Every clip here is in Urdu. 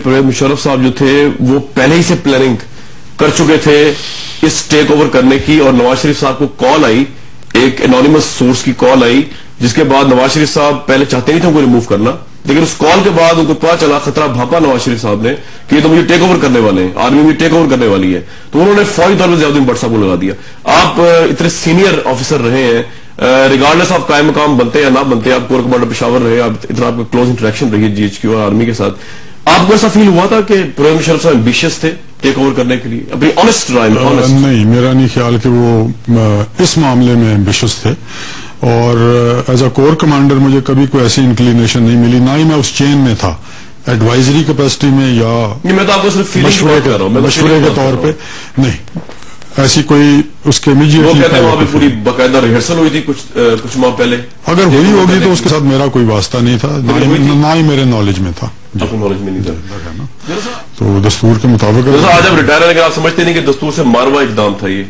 پرویز مشرف صاحب جو تھے وہ پہلے ہی سے پلاننگ کر چکے تھے اس ٹیک اوور کرنے کی, اور نواز شریف صاحب کو کال آئی, ایک انونیمس سورس کی کال آئی, جس کے بعد نواز شریف صاحب پہلے چاہتے نہیں تھے ان کو ریموو کرنا, لیکن اس کال کے بعد ان کو پتا چلا, خطرہ بھاپا نواز شریف صاحب نے کہ یہ تو مجھے ٹیک اوور کرنے والے ہیں, آرمی بھی ٹیک اوور کرنے والی ہے, تو انہوں نے فوری طور پر ضیاء الدین بٹ صاحب کو لگا دیا. آپ اتنے سینئر آفیسر رہے ہیں, ریگارڈلیس آف قائم مقام بنتے یا نہ بنتے, آپ کور کمانڈر پشاور رہے, اتنا آپ کا کلوز انٹریکشن رہی ہے جی ایچ کیو اور آرمی کے ساتھ, آپ کو ایسا فیل ہوا تھا کہ پرویز مشرف صاحب ایمبیشیس تھے ٹیک اوور کرنے کے لیے اپنی آنےسٹ رائے میں؟ نہیں, میرا نہیں خیال کہ وہ اس معاملے میں ایمبیشیس تھے, اور ایز اے کور کمانڈر مجھے کبھی کوئی ایسی انکلینیشن نہیں ملی, نہ ہی میں اس چین میں تھا ایڈوائزری کیپیسٹی میں یا میں تو آپ کو صرف مشورے کے طور پہ نہیں, ایسی کوئی اس کے امیجیٹلی پوری باقاعدہ ریہرسل ہوئی تھی کچھ ماہ پہلے, اگر ہوئی ہوگی تو اس کے ساتھ میرا کوئی واسطہ نہیں تھا, نہ ہی میرے نالج میں تھا, نالج میں نہیں تھا, تو دستور کے مطابق آج آپ ریٹائر ہونے کے آپ سمجھتے نہیں کہ دستور سے ماروا اقدام تھا یہ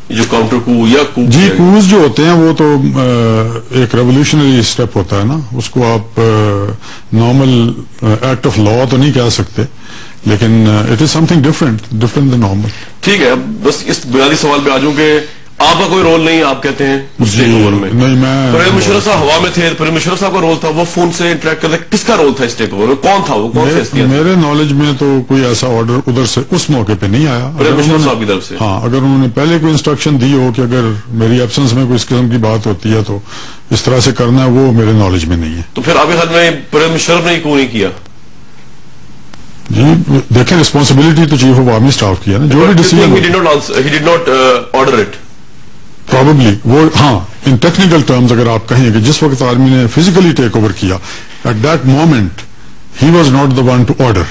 جو کاؤنٹر کو یا جی کوز جو ہوتے ہیں وہ تو ایک ریولیوشنری اسٹیپ ہوتا ہے نا, اس کو آپ نارمل ایکٹ آف لا تو نہیں کہہ سکتے, لیکن it is some thing different than normal. ٹھیک ہے, بس اس بنیادی سوال پہ آ جاؤں کہ آپ کا کوئی رول نہیں, آپ کہتے ہیں اس ٹیک اوور میں؟ نہیں, میں پرویز مشرف صاحب ہوا میں تھے, پرویز مشرف صاحب کا رول تھا, وہ فون سے انٹریکٹ کرتے, کس کا رول تھا اس ٹیک اوور میں, کون تھا وہ, کون سے؟ میرے نالج میں تو کوئی ایسا آرڈر ادھر سے اس موقع پہ نہیں آیا پرویز مشرف صاحب کی طرف سے. ہاں, اگر انہوں نے پہلے کوئی انسٹرکشن دی ہو کہ اگر میری ایبسنس میں کوئی اس قسم کی بات ہوتی ہے تو اس طرح سے کرنا ہے, وہ میرے نالج میں نہیں ہے. تو پھر آپ کے خیال میں پرویز مشرف نے کیوں نہیں کیا؟ جی دیکھیں, ریسپانسبلٹی تو چیف آف آرمی اسٹاف کی ہے نا, جو بھی ڈیسیژن پرابیبلی وہ, ہاں ان ٹیکنیکل ٹرمز اگر آپ کہیں کہ جس وقت آرمی نے فزیکلی ٹیک اوور کیا, at that moment he was not the one to order.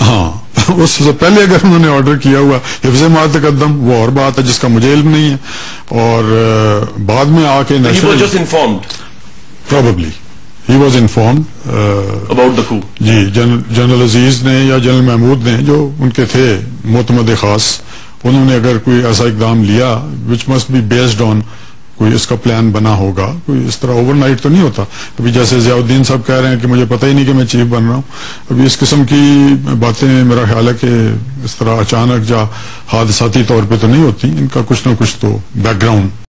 ہاں, اس سے پہلے اگر انہوں نے آرڈر کیا ہوا حفظ ما تقدم, وہ اور بات ہے جس کا مجھے علم نہیں ہے, اور بعد میں آ کے probably he was informed about the coup. جی جنرل عزیز نے یا جنرل محمود نے جو ان کے تھے معتمد خاص, انہوں نے اگر کوئی ایسا اقدام لیا which must be based on کوئی اس کا پلان بنا ہوگا, کوئی اس طرح اوور نائٹ تو نہیں ہوتا. ابھی جیسے ضیاء الدین صاحب کہہ رہے ہیں کہ مجھے پتہ ہی نہیں کہ میں چیف بن رہا ہوں, ابھی اس قسم کی باتیں میرا خیال ہے کہ اس طرح اچانک یا حادثاتی طور پہ تو نہیں ہوتی, ان کا کچھ نہ کچھ تو بیک گراؤنڈ